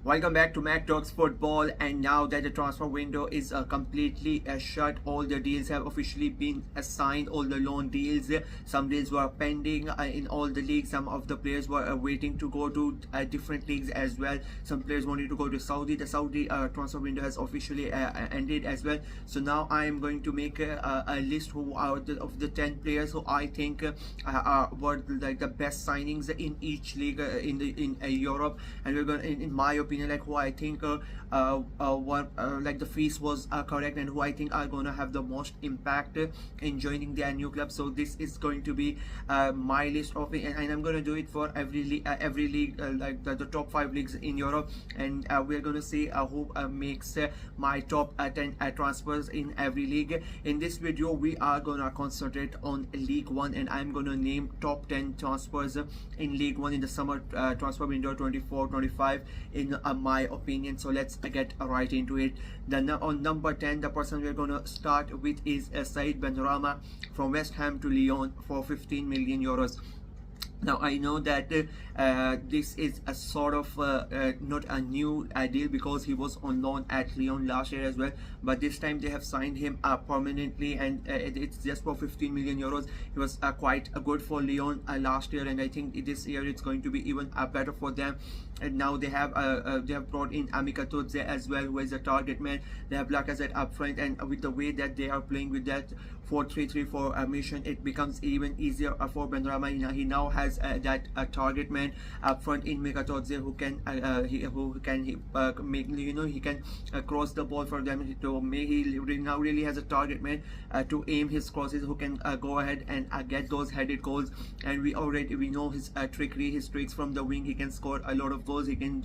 Welcome back to Mac Talks Football. And now that the transfer window is completely shut, all the deals have officially been signed, all the loan deals. Some deals were pending in all the leagues. Some of the players were waiting to go to different leagues as well. Some players wanted to go to Saudi. The Saudi transfer window has officially ended as well. So now I am going to make a list who are of the 10 players who I think were like the best signings in each league in Europe. And we're going, in my opinion, like who I think like the fees was correct, and who I think are gonna have the most impact in joining their new club. So this is going to be my list of it, and I'm gonna do it for every league, like the top 5 leagues in Europe, and we're gonna see who makes my top 10 transfers in every league. In this video we are gonna concentrate on League 1, and I'm gonna name top 10 transfers in League 1 in the summer transfer window 24-25 in my opinion. So let's get right into it. Then on number 10, the person we're gonna start with is Said Benrahma from West Ham to Lyon for 15 million euros. Now I know that this is a sort of not a new deal, because he was on loan at Lyon last year as well, but this time they have signed him permanently, and it's just for 15 million euros. He was quite good for Lyon last year, and I think this year it's going to be even better for them. And now they have brought in Amika Todze as well, who is a target man. They have Lacazette up front, and with the way that they are playing with that 4-3-3 formation, it becomes even easier for Benrahma. He now has that target man up front in Amika Todze, who can make, he can cross the ball for them. He now really has a target man to aim his crosses, who can go ahead and get those headed goals. And we know his trickery, his tricks from the wing. He can score a lot of goals. He can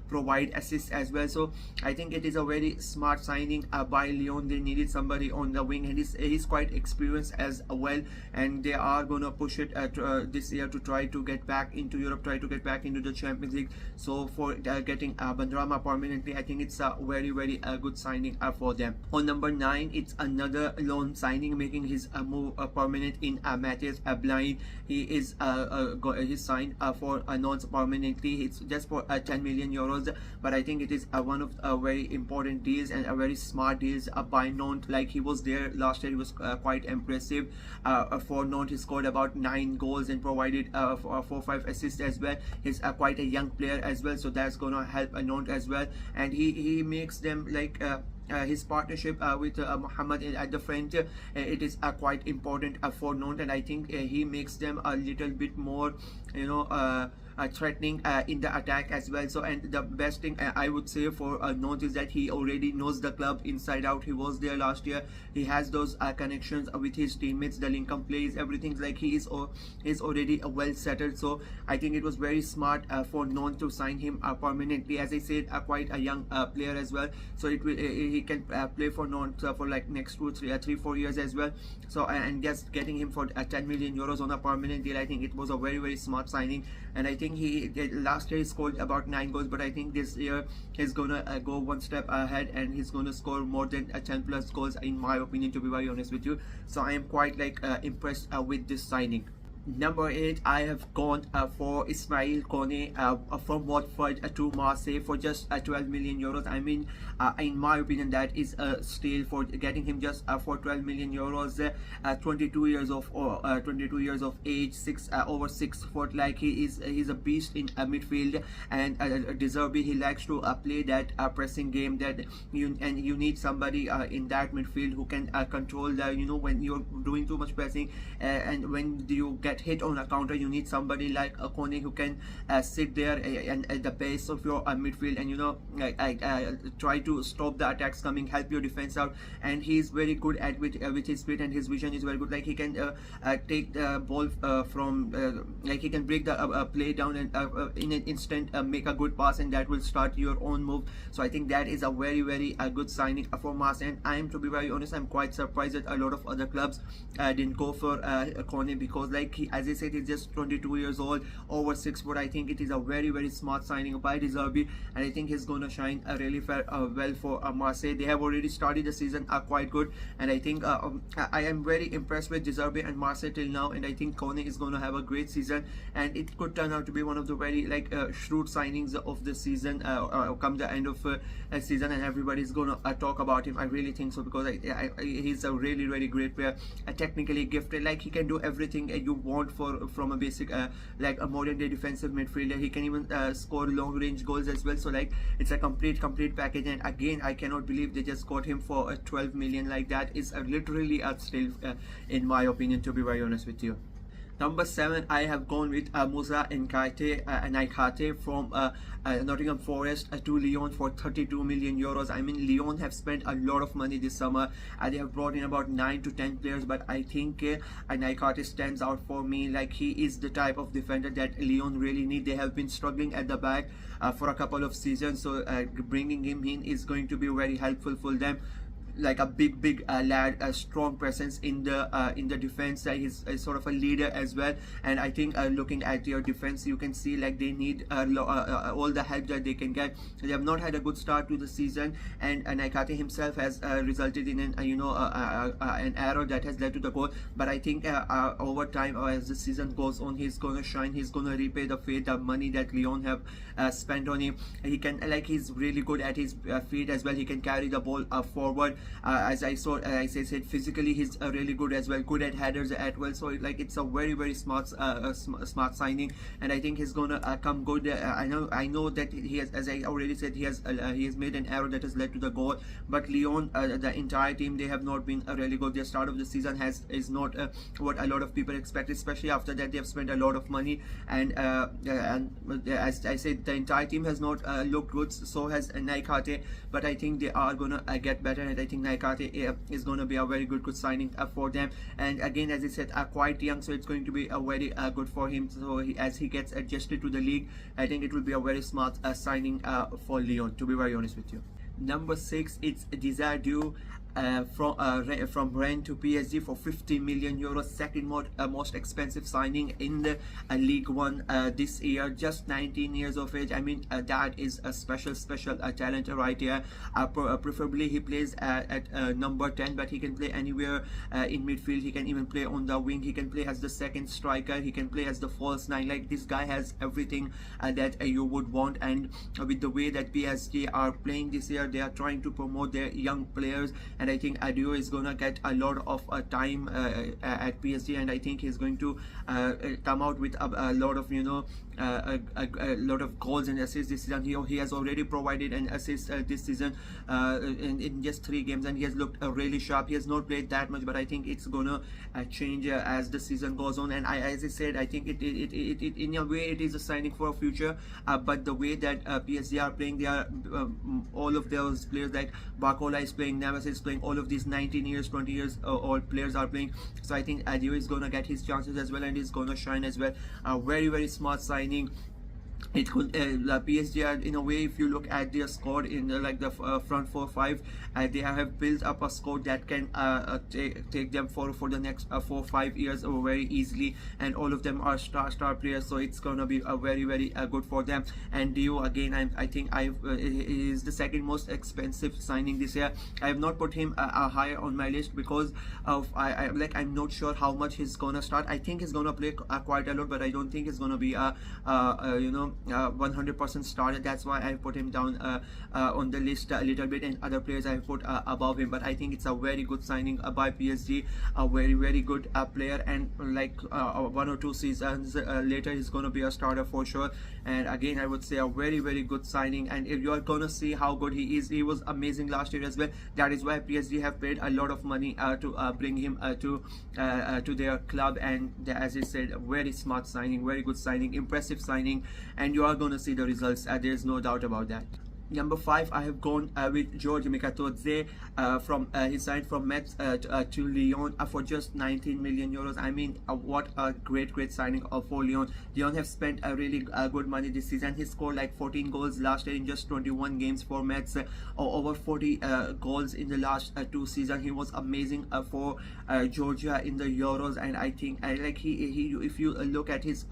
provide assists as well. So I think it is a very smart signing by Lyon. They needed somebody on the wing, and he's quite experienced as well, and they are gonna push it this year to try to get back into Europe, try to get back into the Champions League. So for getting Benrahma permanently, I think it's a very good signing for them. On number 9, it's another loan signing, making his move permanent in Matthias Blind. He is he's signed for non-permanently. It's just for 10 million euros, but I think it is one of very important deals and a very smart deals by Nantes. Like, he was there last year, he was quite impressive for Nantes. He scored about 9 goals and provided 4-5 assists as well. He's quite a young player as well, so that's gonna help Nantes as well. And he makes them like his partnership with Mohamed at the front, it is quite important for Nantes, and I think he makes them a little bit more threatening in the attack as well. So, and the best thing I would say for Nantes is that he already knows the club inside out. He was there last year. He has those connections with his teammates, the link-up plays, everything. Like, he is already well settled. So I think it was very smart for Nantes to sign him permanently. As I said, quite a young player as well, so he can play for Nantes for like next 3-4 years as well. So, and just getting him for 10 million euros on a permanent deal, I think it was a very smart signing. And I think last year he scored about 9 goals, but I think this year he's gonna go one step ahead, and he's gonna score more than 10 plus goals, in my opinion, to be very honest with you. So I am quite impressed with this signing. Number 8, I have gone for Ismail Kone from Watford to Marseille for just 12 million euros. I mean, in my opinion, that is a steal for getting him just for 12 million euros. 22 years of age, over 6 foot. Like, he's a beast in midfield, and deservedly he likes to play that pressing game that you need somebody in that midfield who can control the, when you're doing too much pressing, and when you get hit on a counter, you need somebody like a Kone who can sit there and at the base of your midfield, and try to stop the attacks coming, help your defense out. And he's very good at with his speed, and his vision is very good. Like, he can take the ball from like, he can break the play down and in an instant make a good pass, and that will start your own move. So I think that is a very good signing for Marseille. And I am, to be very honest, I'm quite surprised that a lot of other clubs didn't go for Kone, because like, he, as I said, he's just 22 years old, over 6 foot. I think it is a very smart signing by De Zerbi, and I think he's gonna shine really well for Marseille. They have already started the season quite good, and I think I am very impressed with De Zerbi and Marseille till now, and I think Kone is gonna have a great season, and it could turn out to be one of the very shrewd signings of the season come the end of season, and everybody's gonna talk about him. I really think so, because he's a really great player, technically gifted. Like, he can do everything you want from a basic like a modern day defensive midfielder. He can even score long range goals as well. So like, it's a complete package. And again, I cannot believe they just got him for 12 million. Like, that is literally a steal in my opinion, to be very honest with you. Number 7, I have gone with Moussa Niakhaté from Nottingham Forest to Lyon for 32 million euros. I mean, Lyon have spent a lot of money this summer. They have brought in about 9 to 10 players, but I think Niakhaté stands out for me. Like, he is the type of defender that Lyon really need. They have been struggling at the back for a couple of seasons, so bringing him in is going to be very helpful for them. Like a big lad, a strong presence in the defense. He's sort of a leader as well, and I think looking at your defense, you can see like they need all the help that they can get. They have not had a good start to the season, and Niakhaté himself has resulted in an error that has led to the goal. But I think over time, as the season goes on, he's gonna shine. He's gonna repay the money that Lyon have spent on him. He can, like, he's really good at his feet as well. He can carry the ball forward. As I said, physically he's really good as well, good at headers as well. So like, it's a very smart smart signing, and I think he's gonna come good. I know that he has, as I already said, he has made an error that has led to the goal. But Lyon, the entire team, they have not been really good. Their start of the season is not what a lot of people expect, especially after that they have spent a lot of money. And as I said, the entire team has not looked good. So has Niakhaté, but I think they are gonna get better, and I think Niakhaté is going to be a very good signing for them. And again, as I said, quite young, so it's going to be a very good for him. So as he gets adjusted to the league, I think it will be a very smart signing for Lyon, to be very honest with you. Number 6, it's Desirdu from Rennes to PSG for 50 million euros. Second most expensive signing in the Ligue 1 this year. Just 19 years of age. I mean, that is a special talent right here. Preferably he plays at number 10, but he can play anywhere in midfield. He can even play on the wing. He can play as the second striker. He can play as the false 9. Like, this guy has everything that you would want. And with the way that PSG are playing this year, they are trying to promote their young players, and I think Adio is gonna get a lot of time at PSG, and I think he's going to come out with a lot of a lot of goals and assists this season. He has already provided an assist this season in just 3 games, and he has looked really sharp. He has not played that much, but I think it's gonna change as the season goes on. And as I said, I think it in a way it is a signing for a future. But the way that PSG are playing, they are all of those players like Barcola is playing, Navas is playing, all of these 19 years, 20 years old players are playing. So I think Adio is gonna get his chances as well, and he's gonna shine as well. Very smart signing. It could PSG are, in a way, if you look at their squad in like the front 4-5, they have built up a squad that can take them for the next 4-5 years very easily, and all of them are star players. So it's gonna be very good for them. And Dio, again, I think he is the second most expensive signing this year. I have not put him higher on my list because of I'm not sure how much he's gonna start. I think he's gonna play quite a lot, but I don't think he's gonna be 100% starter. That's why I put him down on the list a little bit, and other players I put above him. But I think it's a very good signing by PSG, a very good player, and like 1 or 2 seasons later he's going to be a starter for sure. And again, I would say a very good signing, and if you are going to see how good he is, he was amazing last year as well. That is why PSG have paid a lot of money to bring him to their club. And as I said, very smart signing, very good signing, impressive signing, and you are going to see the results. There's no doubt about that. Number 5, I have gone with George Mikatodze from he signed from Metz to Lyon for just 19 million euros. I mean, what a great signing for Lyon. Lyon have spent a really good money this season. He scored like 14 goals last year in just 21 games for Metz, over 40 goals in the last 2 seasons. He was amazing for Georgia in the Euros, and I think like he if you look at his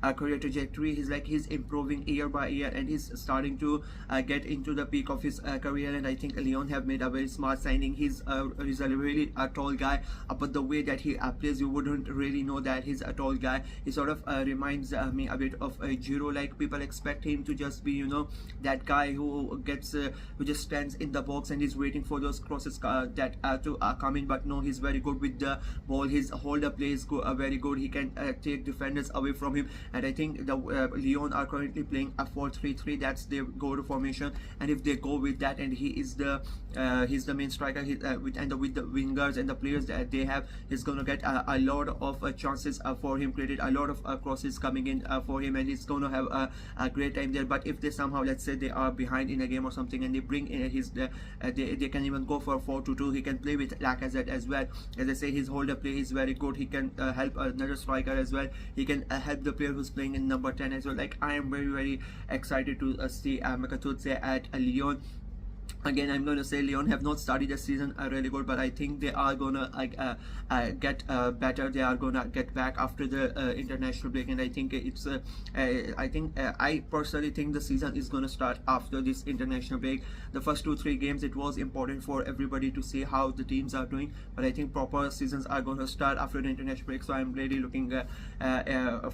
career trajectory, he's improving year by year, and he's starting to get into the peak of his career. And I think Lyon have made a very smart signing. He's a really tall guy, but the way that he plays, you wouldn't really know that he's a tall guy. He sort of reminds me a bit of Giroud. Like, people expect him to just be, that guy who gets who just stands in the box and is waiting for those crosses that to come in. But no, he's very good with the ball. His holder play is very good. He can take defenders away from him. And I think the Lyon are currently playing a 4-3-3. That's their go-to formation. And if they go with that, and he's the main striker, with the wingers and the players that they have, he's gonna get a lot of chances for him created, a lot of crosses coming in for him, and he's gonna have a great time there. But if they somehow, let's say, they are behind in a game or something, and they bring in they can even go for 4-2-2. He can play with Lacazette as well. As I say, his holder play is very good. He can help another striker as well. He can help the player who's playing in number 10 as well. Like, I am very excited to see Mikatudze at Lyon. Again, I'm going to say Lyon have not started the season really good, but I think they are going to get better. They are going to get back after the international break, and I think I personally think the season is going to start after this international break. The first 2-3 games, it was important for everybody to see how the teams are doing, but I think proper seasons are going to start after the international break. So I'm really looking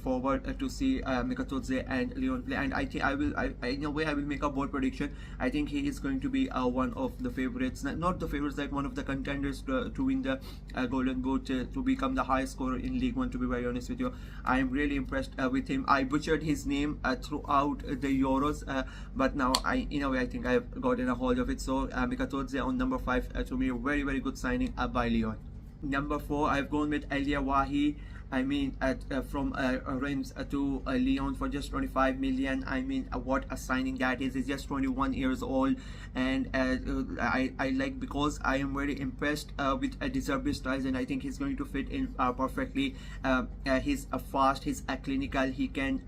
forward to see Mikatudze and Lyon play, and I think in a way I will make a bold prediction. I think he is going to be one of the favorites, not the favorites, like one of the contenders to win the Golden Boot, to become the highest scorer in League One. To be very honest with you, I am really impressed with him. I butchered his name throughout the Euros, but now in a way I think I've gotten a hold of it. So Mikatodze on number 5, to me, a very good signing by Lyon. Number 4, I've gone with Elia Wahi. I mean, from Reims to Lyon for just 25 million. I mean, what a signing that is. He's just 21 years old, and I like, because I am very impressed with Deserby's styles, and I think he's going to fit in perfectly. He's fast, he's clinical, he can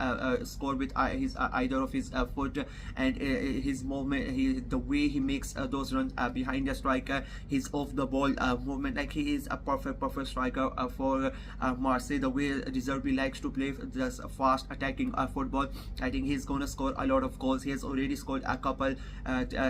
score with his either of his foot, and his movement, the way he makes those runs behind the striker, his off the ball movement, like, he is a perfect striker for Marseille. The way Deserby likes to play this fast attacking football, I think he's going to score a lot of goals. He has already scored a couple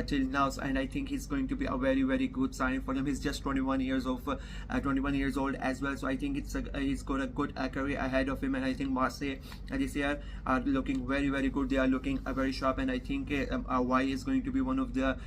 till now, and I think he's going to be a very good signing for them. He's just 21 years old as well, so I think he's got a good career ahead of him. And I think Marseille this year are looking very good. They are looking very sharp, and I think Y is going to be one of the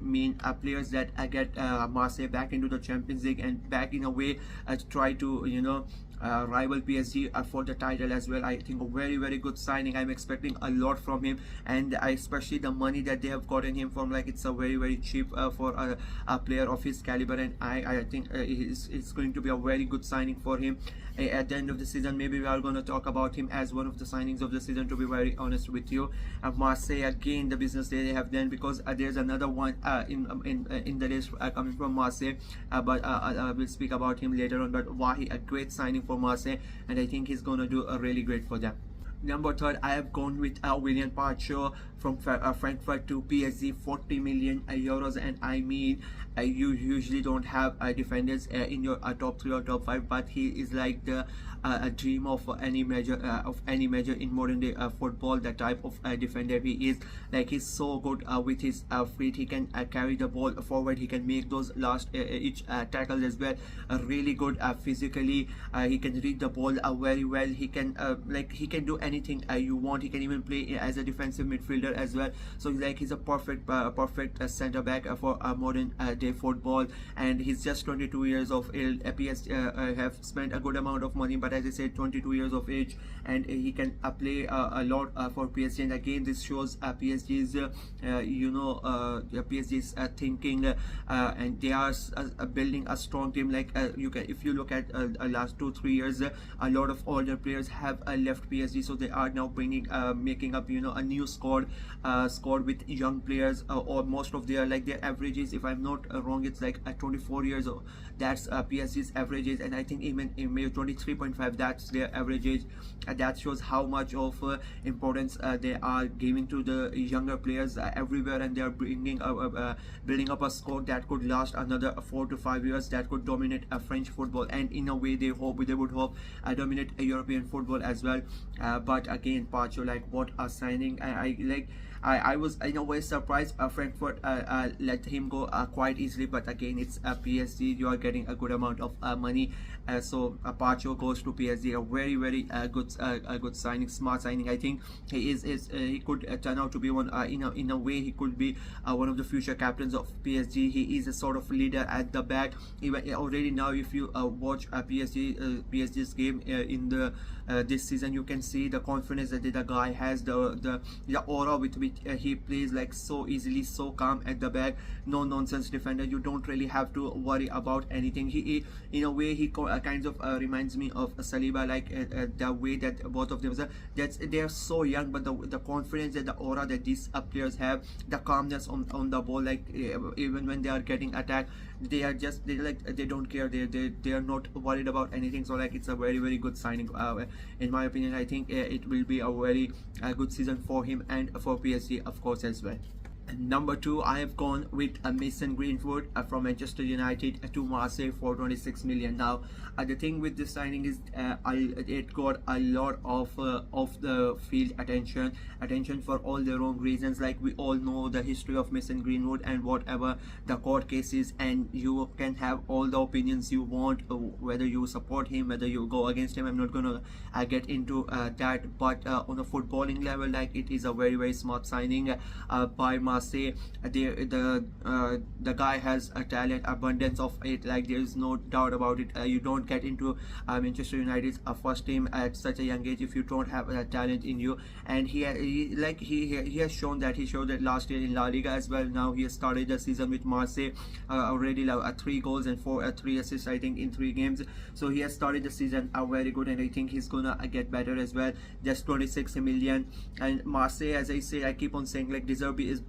main players that get Marseille back into the Champions League, and back in a way to try to rival PSG for the title as well. I think a very good signing. I'm expecting a lot from him, and especially the money that they have gotten him from, like, it's a very cheap for a player of his caliber, and I think it's going to be a very good signing for him. At the end of the season, maybe we are going to talk about him as one of the signings of the season, to be very honest with you. Marseille, again, the business they have done, because there's another one in the list coming from Marseille, but we'll speak about him later on. But Wahi, a great signing for Marseille, and I think he's going to do really great for them. Number 3, I have gone with William Pacho from Frankfurt to PSG, 40 million euros, and I mean, you usually don't have defenders in your top 3 or top 5, but he is like the a dream of any major in modern day football. The type of defender he is, like, he's so good with his feet. He can carry the ball forward, he can make those last each tackles as well. Really good physically. He can read the ball very well. He can he can do anything you want. He can even play as a defensive midfielder as well. So like, he's a perfect center back for modern day football, and he's just 22 years of age. PSG have spent a good amount of money, but as I said, 22 years of age, and he can play a lot for PSG. And again, this shows PSG's PSG's thinking, and they are building a strong team. Like, if you look at last 2-3 years, a lot of older players have left PSG, so they are now making up a new squad squad with young players, or most of their like their averages, if I'm not wrong, it's like 24 years old. That's PSG's averages, and I think even in May 23.5, that's their averages. That shows how much of importance they are giving to the younger players everywhere, and they are building up a squad that could last another 4 to 5 years, that could dominate French football, and in a way they would hope dominate European football as well. But again, Pacho, like, what a signing! I was in a way surprised Frankfurt let him go quite easily, but again, it's PSG. You are getting a good amount of money, so Pacho goes to PSG. A very good signing, smart signing. I think he could turn out to be one, in a way he could be one of the future captains of PSG. He is a sort of leader at the back. Even already now, if you watch PSG's game in the this season, you can see the confidence that the guy has, the aura with which he plays, like so easily, so calm at the back, no nonsense defender. You don't really have to worry about anything. He in a way, he kind of reminds me of Saliba, like the way that both of them they are so young, but the confidence and the aura that these players have, the calmness on the ball, like even when they are getting attacked, they don't care. They are not worried about anything. So like, it's a very good signing. In my opinion, I think it will be a very good season for him and for PSG, of course, as well. Number 2, I have gone with Mason Greenwood from Manchester United to Marseille for 26 million. Now, the thing with this signing is it got a lot of the field attention for all the wrong reasons. Like, we all know the history of Mason Greenwood and whatever the court cases, and you can have all the opinions you want, whether you support him, whether you go against him. I'm not gonna get into that, but on a footballing level, like, it is a very smart signing by Marseille. The guy has a talent, abundance of it, like there is no doubt about it. You don't get into Manchester United's first team at such a young age if you don't have talent in you, and he has shown that. He showed that last year in La Liga as well. Now he has started the season with Marseille, already 3 goals and 3 assists, I think, in 3 games. So he has started the season very good, and I think he's gonna get better as well. Just 26 million, and Marseille, as I say, I keep on saying, like, Deserbi is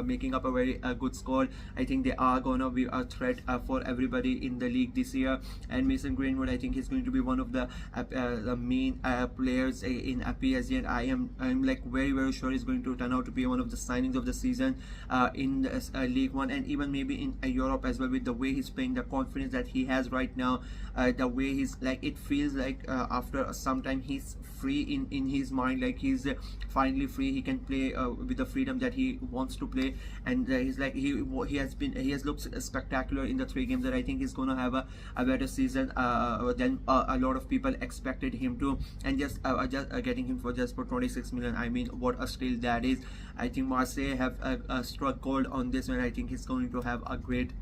making up a very good squad. I think they are gonna be a threat for everybody in the league this year. And Mason Greenwood, I think he's going to be one of the main players in PSG, and I'm like very sure he's going to turn out to be one of the signings of the season in the League One, and even maybe in Europe as well, with the way he's playing, the confidence that he has right now, the way he's like, it feels like after some time he's free in his mind, like he's finally free. He can play with the freedom that he wants to play, and he's like he has looked spectacular in the 3 games, that I think he's gonna have a better season than a lot of people expected him to. And just getting him for 26 million, I mean, what a steal that is. I think Marseille have struck gold on this one. I think he's going to have a great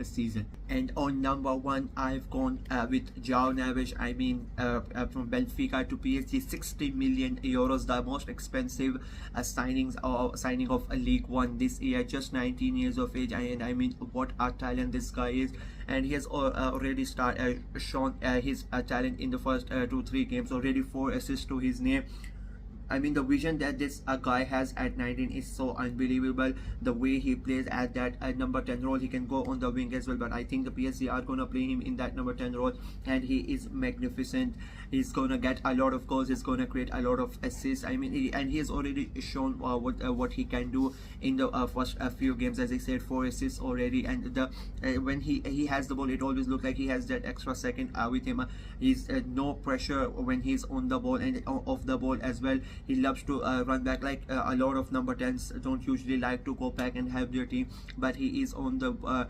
season. And on number 1, I've gone with João Neves. I mean, from Benfica to PSG, 60 million euros, the most expensive signing of a League One this year. Just 19 years of age, and I mean, what a talent this guy is. And he has already shown his talent in the first 2-3 games. Already 4 assists to his name. I mean, the vision that this guy has at 19 is so unbelievable. The way he plays at that number 10 role, he can go on the wing as well, but I think the PSG are gonna play him in that number 10 role, and he is magnificent. He's gonna get a lot of goals, he's gonna create a lot of assists. I mean, he has already shown what he can do in the first few games. As I said, 4 assists already, and when he has the ball, it always looks like he has that extra second with him. He's no pressure when he's on the ball and off the ball as well. He loves to run back, like a lot of number 10s don't usually like to go back and help their team, but he is on the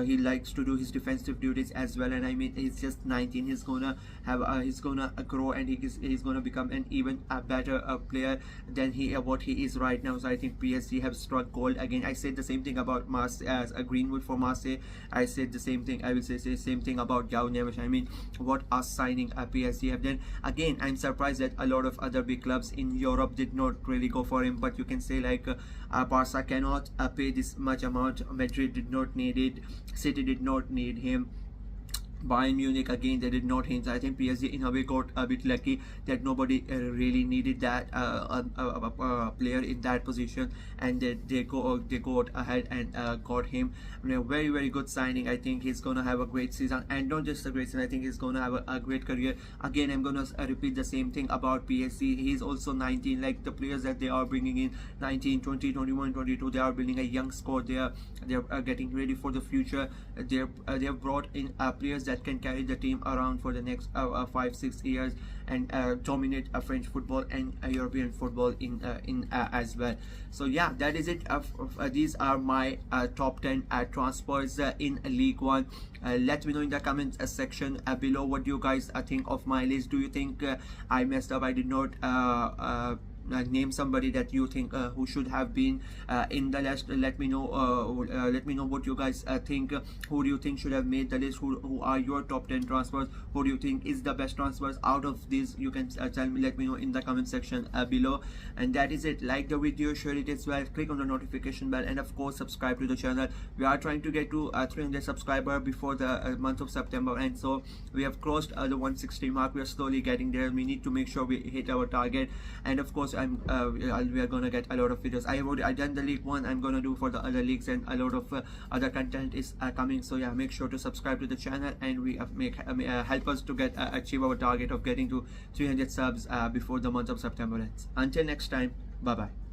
he likes to do his defensive duties as well. And I mean, he's just 19. He's gonna grow, and he's gonna become an even better player than what he is right now. So I think PSG have struck gold again. I said the same thing about Greenwood for Marseille. I said the same thing. I will say the same thing about João Neves. I mean, what a signing PSG have done. Again, I'm surprised that a lot of other big clubs in Europe did not really go for him, but you can say, like, Barca cannot pay this much amount. Madrid did not need it. City did not need him. Bayern Munich again, they did not hint. I think PSG in a way got a bit lucky that nobody really needed that player in that position, and they got ahead and got him. Very very good signing. I think he's gonna have a great season, and not just a great season. I think he's gonna have a great career. Again, I'm gonna repeat the same thing about PSG. He's also 19. Like the players that they are bringing in, 19, 20, 21, 22. They are building a young squad. They're getting ready for the future. They have brought in players that can carry the team around for the next 5-6 years, and dominate French football and European football in as well. So yeah, that is it. These are my top 10 transfers in League One. Let me know in the comments section below what do you guys think of my list. Do you think I messed up? I did not name somebody that you think who should have been in the list. Let me know. Let me know what you guys think. Who do you think should have made the list? Who are your top 10 transfers? Who do you think is the best transfers out of these? You can tell me. Let me know in the comment section below. And that is it. Like the video, share it as well, click on the notification bell, and of course subscribe to the channel. We are trying to get to 300 subscribers before the month of September, and so we have crossed the 160 mark. We are slowly getting there. We need to make sure we hit our target, and of course we are gonna get a lot of videos. I done the League One. I'm gonna do for the other leagues, and a lot of other content is coming. So yeah, make sure to subscribe to the channel, and we help us to get achieve our target of getting to 300 subs before the month of September ends. Until next time, bye bye.